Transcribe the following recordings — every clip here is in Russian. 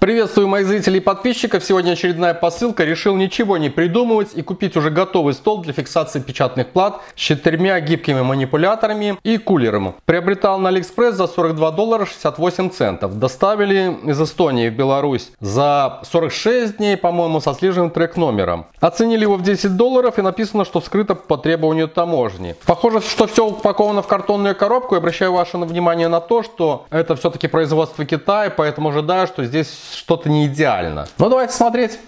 Приветствую моих зрителей и подписчиков. Сегодня очередная посылка. Решил ничего не придумывать и купить уже готовый стол для фиксации печатных плат с 4 гибкими манипуляторами и кулером. Приобретал на AliExpress за $42 68 центов. Доставили из Эстонии в Беларусь за 46 дней, по-моему, со слеженным трек-номером. Оценили его в $10 и написано, что вскрыто по требованию таможни. Похоже, что все упаковано в картонную коробку. И обращаю ваше внимание на то, что это все-таки производство Китая, поэтому ожидаю, что здесь что-то не идеально. Ну давайте смотреть.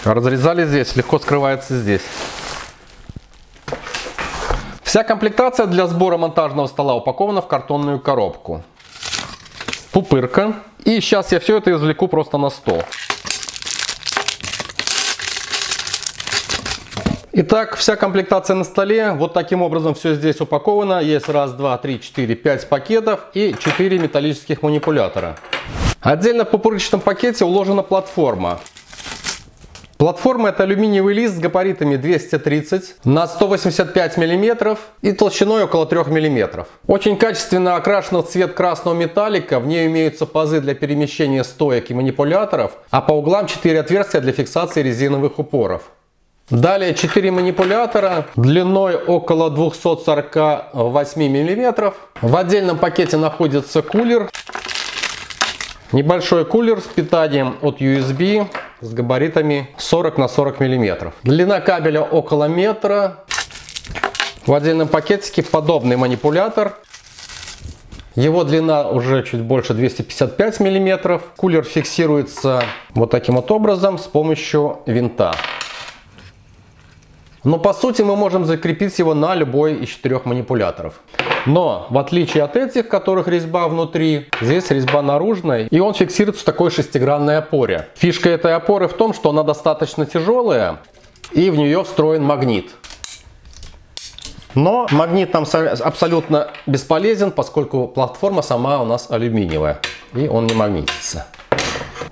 Разрезали здесь, легко скрывается здесь. Вся комплектация для сбора монтажного стола упакована в картонную коробку. Пупырка. И сейчас я все это извлеку просто на стол. Итак, вся комплектация на столе. Вот таким образом все здесь упаковано. Есть раз, два, три, четыре, 5 пакетов и 4 металлических манипулятора. Отдельно в пупырочном пакете уложена платформа. Платформа — это алюминиевый лист с габаритами 230 на 185 мм и толщиной около 3 мм. Очень качественно окрашена в цвет красного металлика. В ней имеются пазы для перемещения стоек и манипуляторов, а по углам 4 отверстия для фиксации резиновых упоров. Далее 4 манипулятора длиной около 248 мм. В отдельном пакете находится кулер. Небольшой кулер с питанием от USB с габаритами 40 на 40 мм. Длина кабеля около метра. В отдельном пакетике подобный манипулятор. Его длина уже чуть больше 255 мм. Кулер фиксируется вот таким вот образом с помощью винта. Но по сути мы можем закрепить его на любой из 4 манипуляторов. Но в отличие от этих, которых резьба внутри, здесь резьба наружная, и он фиксируется в такой шестигранной опоре. Фишка этой опоры в том, что она достаточно тяжелая и в нее встроен магнит. Но магнит нам абсолютно бесполезен, поскольку платформа сама у нас алюминиевая и он не магнитится.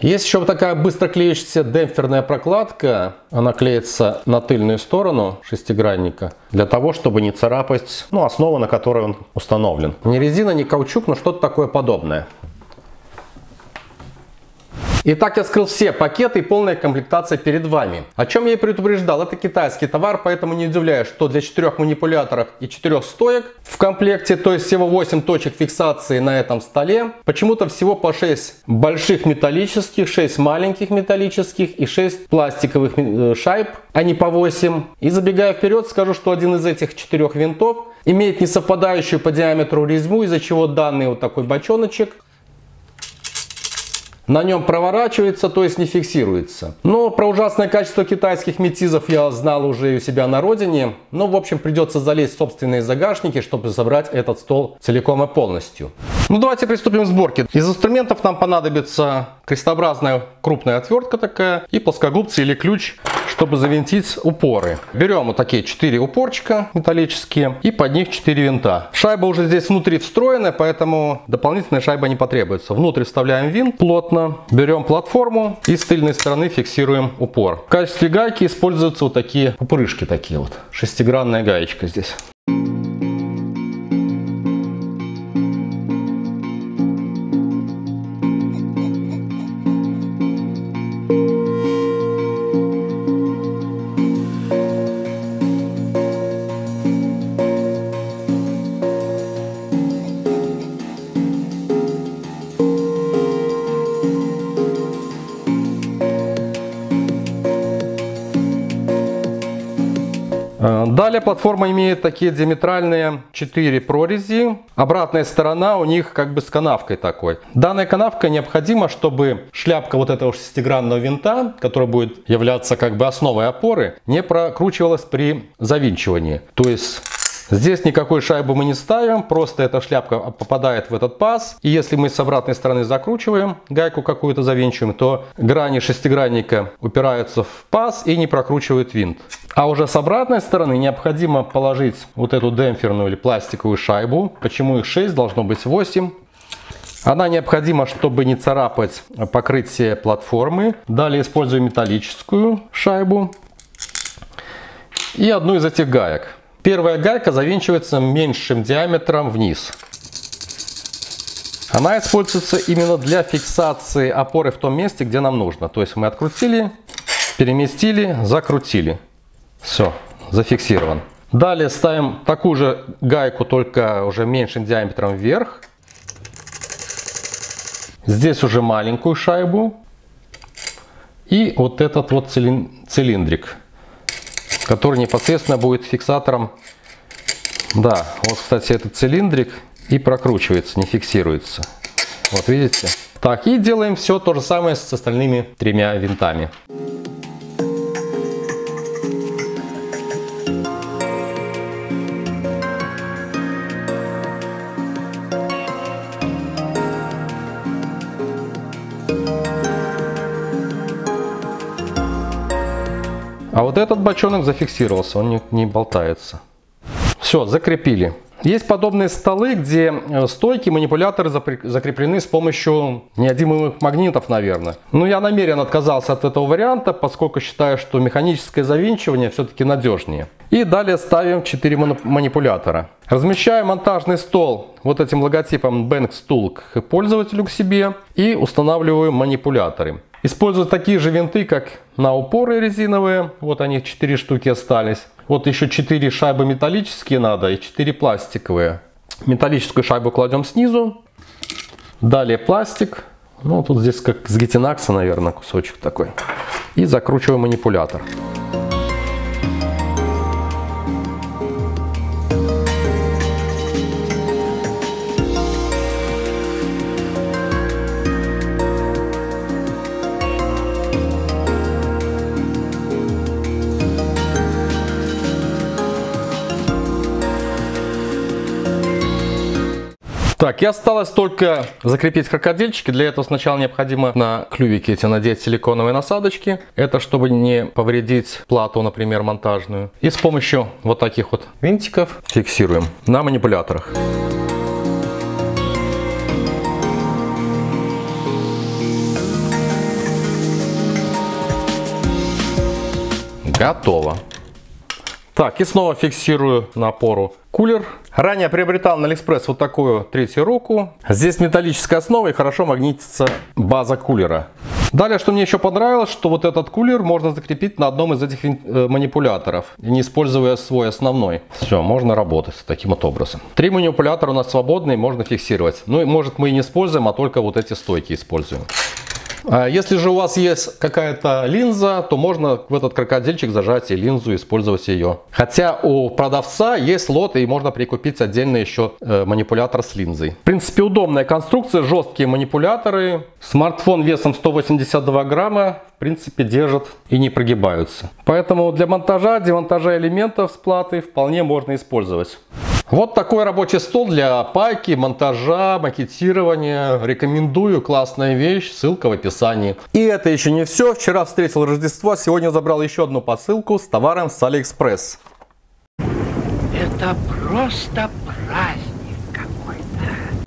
Есть еще вот такая быстро клеющаяся демпферная прокладка. Она клеится на тыльную сторону шестигранника для того, чтобы не царапать основу, на которой он установлен. Не резина, не каучук, но что-то такое подобное. Итак, я вскрыл все пакеты и полная комплектация перед вами. О чем я и предупреждал, это китайский товар, поэтому не удивляюсь, что для 4 манипуляторов и 4 стоек в комплекте, то есть всего 8 точек фиксации на этом столе, почему-то всего по 6 больших металлических, 6 маленьких металлических и 6 пластиковых шайб, а не по 8. И забегая вперед, скажу, что один из этих 4 винтов имеет несовпадающую по диаметру резьбу, из-за чего данный вот такой бочоночек на нем проворачивается, то есть не фиксируется. Но про ужасное качество китайских метизов я знал уже и у себя на родине. Но в общем придется залезть в собственные загашники, чтобы забрать этот стол целиком и полностью. Ну давайте приступим к сборке. Из инструментов нам понадобится крестообразная крупная отвертка такая и плоскогубцы или ключ, чтобы завинтить упоры. Берем вот такие 4 упорчика металлические и под них 4 винта. Шайба уже здесь внутри встроенная, поэтому дополнительная шайба не потребуется. Внутрь вставляем винт плотно. Берем платформу и с тыльной стороны фиксируем упор. В качестве гайки используются вот такие пупырышки, такие вот. Шестигранная гаечка здесь. Далее платформа имеет такие диаметральные 4 прорези. Обратная сторона у них как бы с канавкой такой. Данная канавка необходима, чтобы шляпка вот этого шестигранного винта, который будет являться как бы основой опоры, не прокручивалась при завинчивании. То есть здесь никакой шайбы мы не ставим, просто эта шляпка попадает в этот паз. И если мы с обратной стороны закручиваем, гайку какую-то завинчиваем, то грани шестигранника упираются в паз и не прокручивают винт. А уже с обратной стороны необходимо положить вот эту демпферную или пластиковую шайбу. Почему их 6, должно быть 8. Она необходима, чтобы не царапать покрытие платформы. Далее использую металлическую шайбу и одну из этих гаек. Первая гайка завинчивается меньшим диаметром вниз. Она используется именно для фиксации опоры в том месте, где нам нужно. То есть мы открутили, переместили, закрутили. Все, зафиксирован. Далее ставим такую же гайку, только уже меньшим диаметром вверх. Здесь уже маленькую шайбу. И вот этот вот цилиндрик, который непосредственно будет фиксатором. Да, вот, кстати, этот цилиндрик и прокручивается, не фиксируется. Вот видите? Так, и делаем все то же самое с остальными тремя винтами. А вот этот бочонок зафиксировался, он не болтается. Все, закрепили. Есть подобные столы, где стойки, манипуляторы закреплены с помощью неодимовых магнитов, наверное. Но я намеренно отказался от этого варианта, поскольку считаю, что механическое завинчивание все-таки надежнее. И далее ставим 4 манипулятора. Размещаю монтажный стол вот этим логотипом Banks Tool к пользователю к себе и устанавливаю манипуляторы. Использую такие же винты, как на упоры резиновые. Вот они, 4 штуки остались. Вот еще 4 шайбы металлические надо и 4 пластиковые. Металлическую шайбу кладем снизу. Далее пластик. Ну, тут здесь как с гетинакса, наверное, кусочек такой. И закручиваем манипулятор. Так, и осталось только закрепить крокодильчики. Для этого сначала необходимо на клювики эти надеть силиконовые насадочки. Это чтобы не повредить плату, например, монтажную. И с помощью вот таких вот винтиков фиксируем на манипуляторах. Готово. Так, и снова фиксирую на опору кулер. Ранее приобретал на AliExpress вот такую третью руку. Здесь металлическая основа и хорошо магнитится база кулера. Далее, что мне еще понравилось, что вот этот кулер можно закрепить на одном из этих манипуляторов, не используя свой основной. Все, можно работать таким вот образом. 3 манипулятора у нас свободные, можно фиксировать. Ну и может мы и не используем, а только вот эти стойки используем. Если же у вас есть какая-то линза, то можно в этот крокодильчик зажать и линзу, использовать ее. Хотя у продавца есть лот и можно прикупить отдельно еще манипулятор с линзой. В принципе, удобная конструкция, жесткие манипуляторы. Смартфон весом 182 грамма в принципе держат и не прогибаются. Поэтому для монтажа, демонтажа элементов с платы вполне можно использовать. Вот такой рабочий стол для пайки, монтажа, макетирования. Рекомендую, классная вещь, ссылка в описании. И это еще не все. Вчера встретил Рождество, сегодня забрал еще одну посылку с товаром с AliExpress. Это просто праздник какой-то.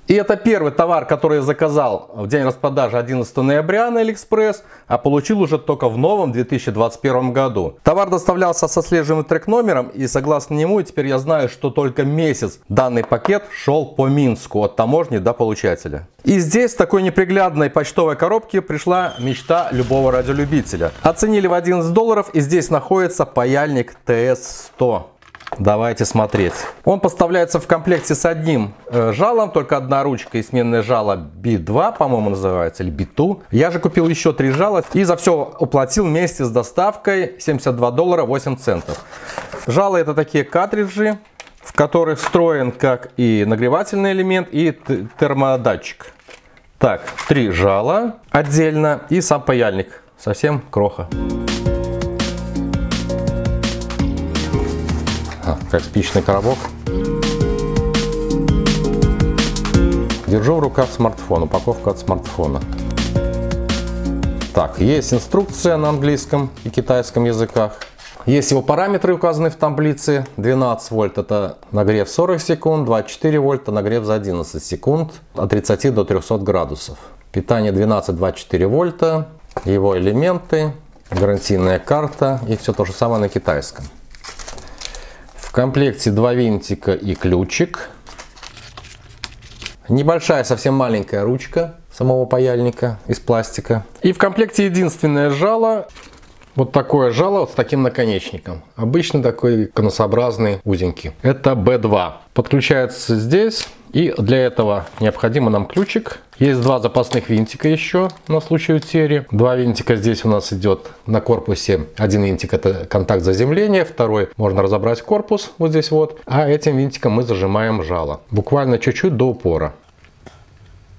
И это первый товар, который я заказал в день распродажи 11 ноября на AliExpress, а получил уже только в новом 2021 году. Товар доставлялся со отслеживаемым трек-номером, и согласно нему теперь я знаю, что только месяц данный пакет шел по Минску от таможни до получателя. И здесь в такой неприглядной почтовой коробке пришла мечта любого радиолюбителя. Оценили в $11, и здесь находится паяльник TS100. Давайте смотреть. Он поставляется в комплекте с одним жалом, только одна ручка и сменное жало B2, по-моему, называется, или B2. Я же купил еще 3 жала и за все уплатил вместе с доставкой $72.08. Жало — это такие картриджи, в которых встроен как и нагревательный элемент, и термодатчик. Так, 3 жала отдельно и сам паяльник. Совсем кроха. Как спичный коробок. Держу в руках смартфон, упаковка от смартфона. Так, есть инструкция на английском и китайском языках. Есть его параметры, указаны в таблице. 12 вольт это нагрев 40 секунд, 24 вольта нагрев за 11 секунд от 30 до 300 градусов. Питание 12-24 вольта, его элементы, гарантийная карта и все то же самое на китайском. В комплекте 2 винтика и ключик. Небольшая, совсем маленькая ручка самого паяльника из пластика. И в комплекте единственное жало. Вот такое жало вот с таким наконечником. Обычно такой конусообразный, узенький. Это B2. Подключается здесь. И для этого необходим нам ключик. Есть 2 запасных винтика еще на случай утери. 2 винтика здесь у нас идет на корпусе. Один винтик это контакт заземления, второй можно разобрать корпус вот здесь вот. А этим винтиком мы зажимаем жало. Буквально чуть-чуть до упора.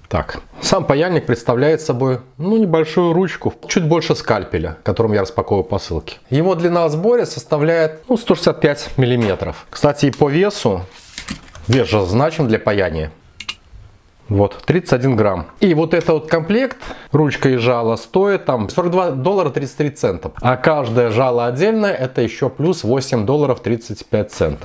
Так, сам паяльник представляет собой небольшую ручку, чуть больше скальпеля, которым я распаковываю посылки. Его длина в сборе составляет 165 миллиметров. Кстати, и по весу, вес же значим для паяния. Вот, 31 грамм. И вот этот вот комплект, ручка и жало, стоит там $42.33. А каждое жало отдельное, это еще плюс $8.35.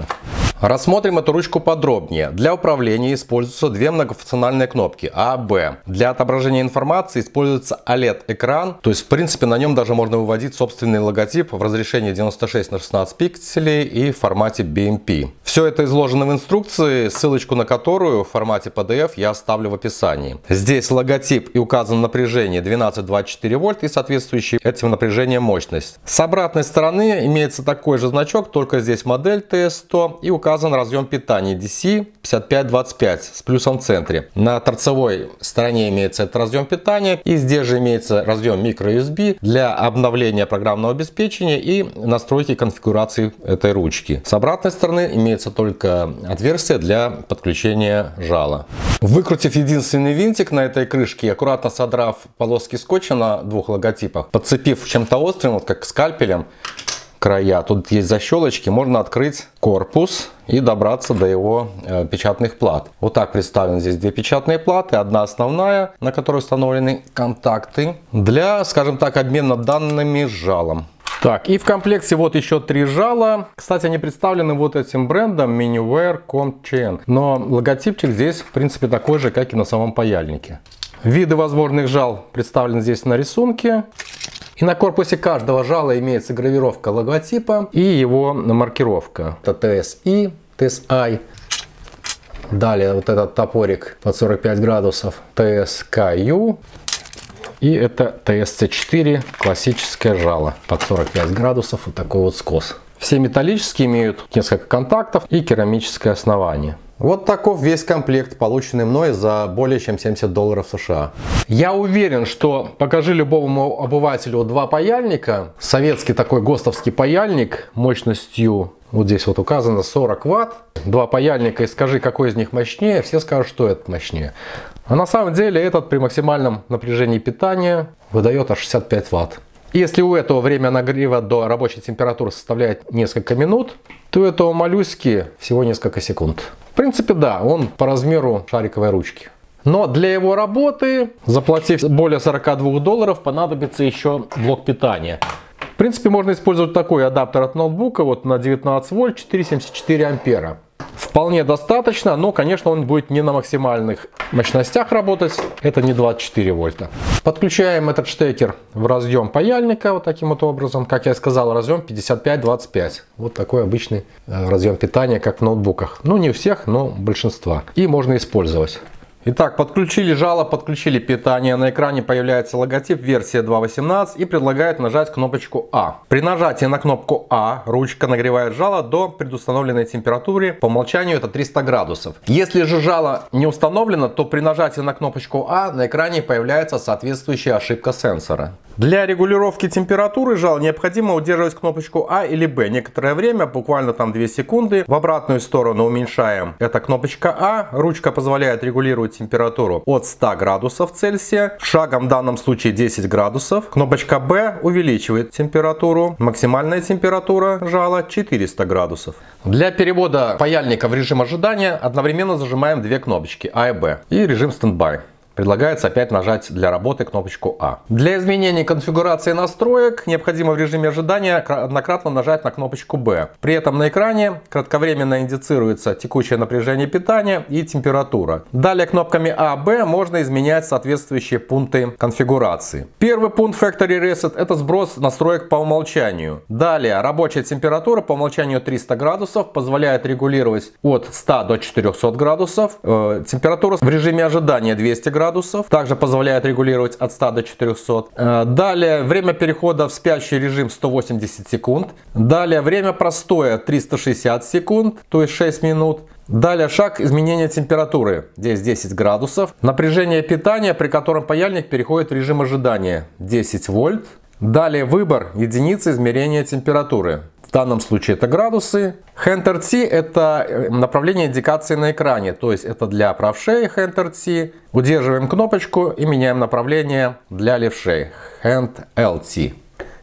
Рассмотрим эту ручку подробнее. Для управления используются 2 многофункциональные кнопки А, Б. Для отображения информации используется OLED-экран. То есть, в принципе, на нем даже можно выводить собственный логотип в разрешении 96×16 пикселей и в формате BMP. Все это изложено в инструкции, ссылочку на которую в формате PDF я оставлю в описании. Здесь логотип и указано напряжение 12-24 вольт и соответствующий этим напряжением мощность. С обратной стороны имеется такой же значок, только здесь модель TS100 и указан разъем питания DC 5525 с плюсом в центре. На торцевой стороне имеется этот разъем питания, и здесь же имеется разъем microUSB для обновления программного обеспечения и настройки конфигурации этой ручки. С обратной стороны имеется только отверстие для подключения жала. Выкрутив единственный винтик на этой крышке, аккуратно содрав полоски скотча на 2 логотипах, подцепив чем-то острым, вот как скальпелем, края, тут есть защелочки, можно открыть корпус и добраться до его печатных плат. Вот так представлены здесь 2 печатные платы, одна основная, на которой установлены контакты для, скажем так, обмена данными с жалом. Так, и в комплекте вот еще 3 жала. Кстати, они представлены вот этим брендом Miniware CompChain. Но логотипчик здесь, в принципе, такой же, как и на самом паяльнике. Виды возможных жал представлены здесь на рисунке. И на корпусе каждого жала имеется гравировка логотипа и его маркировка. Это TSI, TSI. Далее вот этот топорик под 45 градусов TSKU. И это TSC4, классическое жало под 45 градусов, вот такой вот скос. Все металлические, имеют несколько контактов и керамическое основание. Вот таков весь комплект, полученный мной за более чем $70 США. Я уверен, что покажи любому обывателю 2 паяльника, советский такой ГОСТовский паяльник мощностью, вот здесь вот указано 40 Вт, 2 паяльника, и скажи, какой из них мощнее, все скажут, что этот мощнее. А на самом деле этот при максимальном напряжении питания выдает аж 65 Вт. Если у этого время нагрева до рабочей температуры составляет несколько минут, то у этого моллюски всего несколько секунд. В принципе, да, он по размеру шариковой ручки. Но для его работы, заплатив более $42, понадобится еще блок питания. В принципе, можно использовать такой адаптер от ноутбука вот на 19 вольт 4,74 ампера. Вполне достаточно, но, конечно, он будет не на максимальных мощностях работать. Это не 24 вольта. Подключаем этот штекер в разъем паяльника вот таким вот образом. Как я сказал, разъем 55-25. Вот такой обычный разъем питания, как в ноутбуках. Ну, не у всех, но большинства. И можно использовать. Итак, подключили жало, подключили питание. На экране появляется логотип версия 2.18 и предлагает нажать кнопочку А. При нажатии на кнопку А ручка нагревает жало до предустановленной температуры. По умолчанию это 300 градусов. Если же жало не установлено, то при нажатии на кнопочку А на экране появляется соответствующая ошибка сенсора. Для регулировки температуры жала необходимо удерживать кнопочку А или Б некоторое время, буквально там 2 секунды. В обратную сторону уменьшаем. Это кнопочка А. Ручка позволяет регулировать температуру от 100 градусов Цельсия. Шагом в данном случае 10 градусов. Кнопочка Б увеличивает температуру. Максимальная температура жала 400 градусов. Для перевода паяльника в режим ожидания одновременно зажимаем 2 кнопочки А и Б. И режим стендбай. предлагается опять нажать для работы кнопочку А. Для изменения конфигурации настроек необходимо в режиме ожидания однократно нажать на кнопочку Б. При этом на экране кратковременно индицируется текущее напряжение питания и температура. Далее кнопками А, Б можно изменять соответствующие пункты конфигурации. Первый пункт Factory Reset — это сброс настроек по умолчанию. Далее рабочая температура по умолчанию 300 градусов, позволяет регулировать от 100 до 400 градусов. Температура в режиме ожидания 200 градусов. Также позволяет регулировать от 100 до 400. Далее время перехода в спящий режим 180 секунд. Далее время простоя 360 секунд, то есть 6 минут. Далее шаг изменения температуры, здесь 10 градусов. Напряжение питания, при котором паяльник переходит в режим ожидания, 10 вольт. Далее выбор единицы измерения температуры. В данном случае это градусы. Hand-RT — это направление индикации на экране, то есть это для правшей Hand-RT. Удерживаем кнопочку и меняем направление для левшей Hand-LT.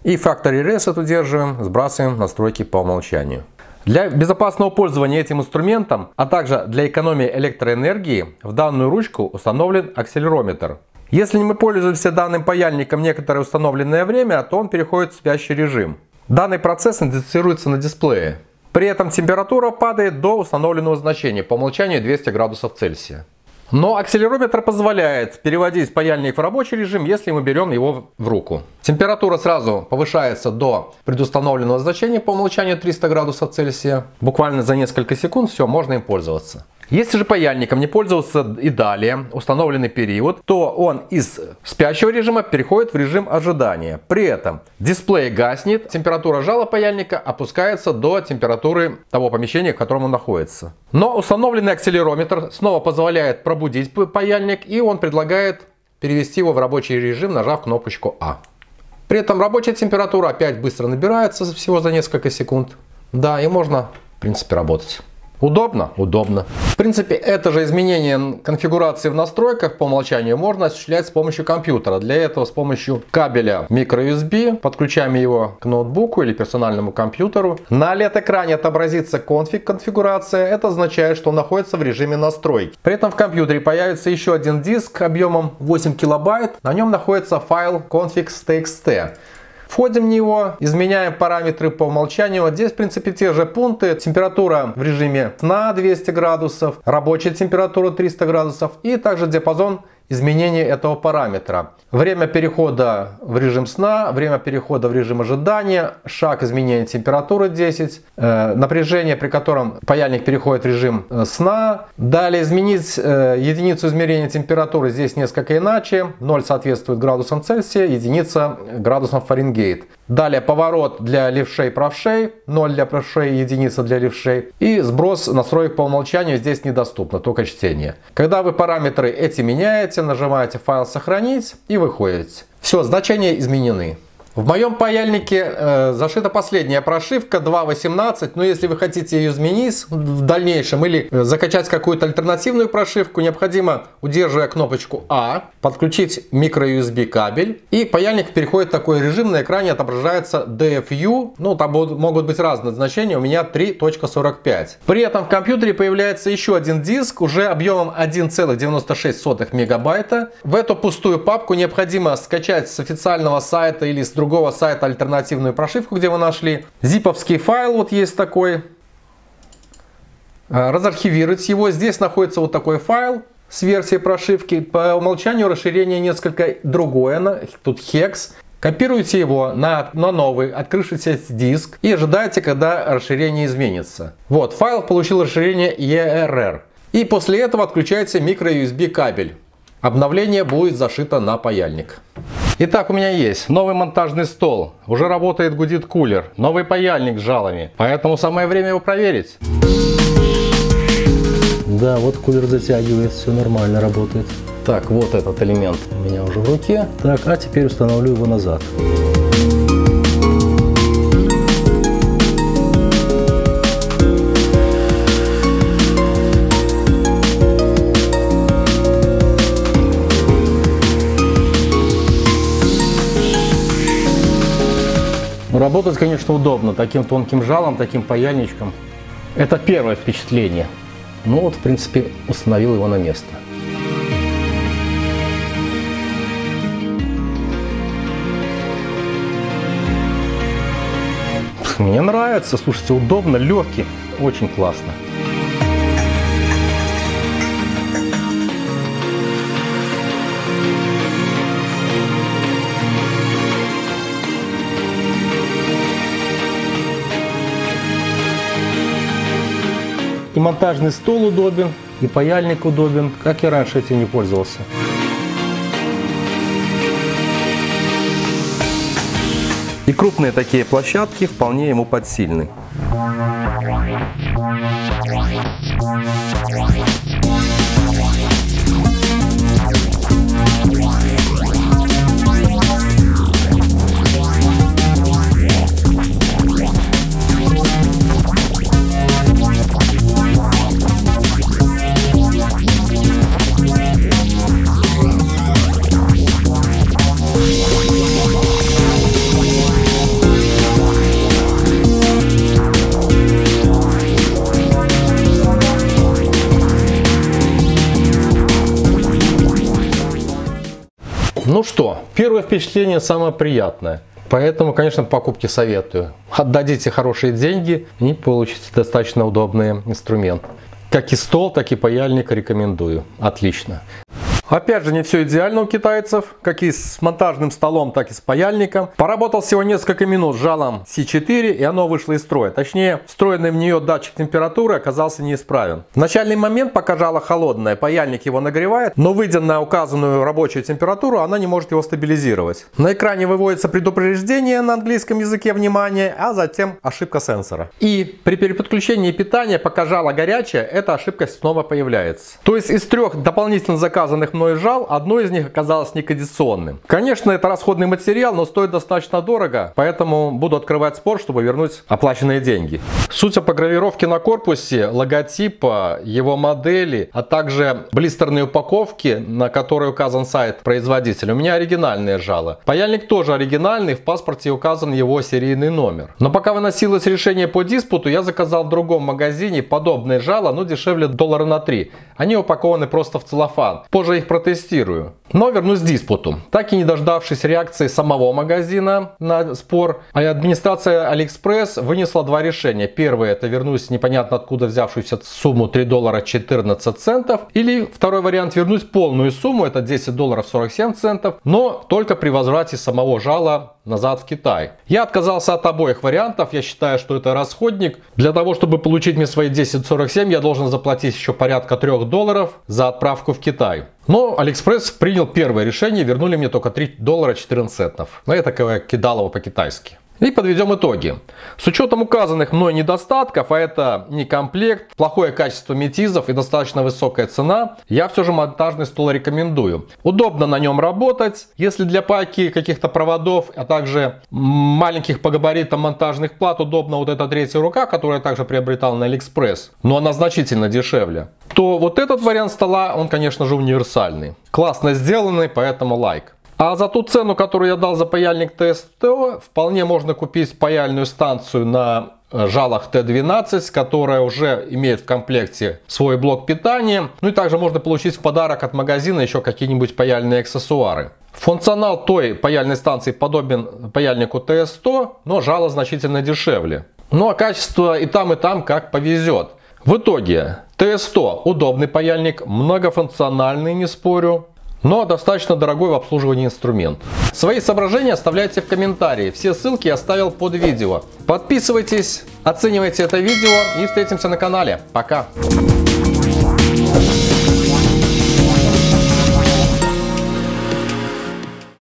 И Factory Reset удерживаем, сбрасываем настройки по умолчанию. Для безопасного пользования этим инструментом, а также для экономии электроэнергии, в данную ручку установлен акселерометр. Если мы пользуемся данным паяльником некоторое установленное время, то он переходит в спящий режим. Данный процесс индицируется на дисплее. При этом температура падает до установленного значения, по умолчанию 200 градусов Цельсия. Но акселерометр позволяет переводить паяльник в рабочий режим, если мы берем его в руку. Температура сразу повышается до предустановленного значения, по умолчанию 300 градусов Цельсия. Буквально за несколько секунд все, можно им пользоваться. Если же паяльником не пользоваться и далее установленный период, то он из спящего режима переходит в режим ожидания. При этом дисплей гаснет, температура жала паяльника опускается до температуры того помещения, в котором он находится. Но установленный акселерометр снова позволяет пробудить паяльник, и он предлагает перевести его в рабочий режим, нажав кнопочку А. При этом рабочая температура опять быстро набирается всего за несколько секунд. Да, и можно, в принципе, работать. Удобно? Удобно. В принципе, это же изменение конфигурации в настройках по умолчанию можно осуществлять с помощью компьютера. Для этого с помощью кабеля microUSB подключаем его к ноутбуку или персональному компьютеру. На LED-экране отобразится конфигурация. Это означает, что он находится в режиме настройки. При этом в компьютере появится еще один диск объемом 8 килобайт. На нем находится файл configs.txt. Входим в него, изменяем параметры по умолчанию. Здесь, в принципе, те же пункты. Температура в режиме сна 200 градусов, рабочая температура 300 градусов и также диапазон изменения этого параметра. Время перехода в режим сна, время перехода в режим ожидания, шаг изменения температуры 10, напряжение, при котором паяльник переходит в режим сна. Далее изменить единицу измерения температуры здесь несколько иначе. 0 соответствует градусам Цельсия, единица градусам Фаренгейт. Далее поворот для левшей и правшей, 0 для правшей, единица для левшей. И сброс настроек по умолчанию здесь недоступно, только чтение. Когда вы параметры эти меняете, нажимаете файл «Сохранить» и выходите. Все, значения изменены. В моем паяльнике зашита последняя прошивка 2.18, но если вы хотите ее изменить в дальнейшем или закачать какую-то альтернативную прошивку, необходимо, удерживая кнопочку А, подключить microUSB кабель, и паяльник переходит в такой режим, на экране отображается DFU, ну там могут быть разные значения, у меня 3.45. При этом в компьютере появляется еще один диск, уже объемом 1,96 мегабайта. В эту пустую папку необходимо скачать с официального сайта или с другого сайта альтернативную прошивку, где вы нашли. Зиповский файл вот есть такой. Разархивировать его. Здесь находится вот такой файл с версией прошивки. По умолчанию расширение несколько другое. Тут hex. Копируйте его на новый открывшийся диск и ожидайте, когда расширение изменится. Вот, файл получил расширение ERR. И после этого отключается microUSB кабель. Обновление будет зашито на паяльник. Итак, у меня есть новый монтажный стол, уже работает, гудит кулер, новый паяльник с жалами, поэтому самое время его проверить. Да, вот кулер затягивает, все нормально работает. Так, вот этот элемент у меня уже в руке. Так, а теперь установлю его назад. Работать, конечно, удобно, таким тонким жалом, таким паяльничком. Это первое впечатление. Ну вот, в принципе, установил его на место. Мне нравится, слушайте, удобно, легкий, очень классно. И монтажный стол удобен, и паяльник удобен, как я раньше этим не пользовался. И крупные такие площадки вполне ему подсильны. Ну что, первое впечатление самое приятное. Поэтому, конечно, покупки советую. Отдадите хорошие деньги и получите достаточно удобный инструмент. Как и стол, так и паяльник рекомендую. Отлично. Опять же, не все идеально у китайцев, как и с монтажным столом, так и с паяльником. Поработал всего несколько минут с жалом C4, и оно вышло из строя. Точнее, встроенный в нее датчик температуры оказался неисправен. В начальный момент, пока жало холодное, паяльник его нагревает, но выйдя на указанную рабочую температуру, она не может его стабилизировать. На экране выводится предупреждение на английском языке, внимание, а затем ошибка сенсора. И при переподключении питания, пока жало горячее, эта ошибка снова появляется. То есть из 3 дополнительно заказанных мной жал, одно из них оказалось некондиционным. Конечно, это расходный материал, но стоит достаточно дорого, поэтому буду открывать спор, чтобы вернуть оплаченные деньги. Судя по гравировке на корпусе, логотипа, его модели, а также блистерной упаковки, на которой указан сайт производителя, у меня оригинальные жало. Паяльник тоже оригинальный, в паспорте указан его серийный номер. Но пока выносилось решение по диспуту, я заказал в другом магазине подобные жало, но дешевле $3 на 3. Они упакованы просто в целлофан. Позже их протестирую. Но вернусь к диспуту. Так и не дождавшись реакции самого магазина на спор, администрация AliExpress вынесла 2 решения. Первое — это вернуть непонятно откуда взявшуюся сумму $3.14. Или второй вариант — вернуть полную сумму, это $10.47, но только при возврате самого жала назад в Китай. Я отказался от обоих вариантов. Я считаю, что это расходник. Для того, чтобы получить мне свои $10.47, я должен заплатить еще порядка $3 за отправку в Китай. Но AliExpress принял первое решение, вернули мне только $3.14. Но я такое кидалово по-китайски. И подведем итоги. С учетом указанных мной недостатков, а это некомплект, плохое качество метизов и достаточно высокая цена, я все же монтажный стол рекомендую. Удобно на нем работать. Если для пайки каких-то проводов, а также маленьких по габаритам монтажных плат удобна вот эта 3-я рука, которую я также приобретал на AliExpress, но она значительно дешевле, то вот этот вариант стола, он, конечно же, универсальный. Классно сделанный, поэтому лайк. А за ту цену, которую я дал за паяльник TS100, вполне можно купить паяльную станцию на жалах T12, которая уже имеет в комплекте свой блок питания. Ну и также можно получить в подарок от магазина еще какие-нибудь паяльные аксессуары. Функционал той паяльной станции подобен паяльнику TS100, но жало значительно дешевле. Ну а качество и там как повезет. В итоге TS100 удобный паяльник, многофункциональный, не спорю, но достаточно дорогой в обслуживании инструмент. Свои соображения оставляйте в комментарии. Все ссылки я оставил под видео. Подписывайтесь, оценивайте это видео и встретимся на канале. Пока!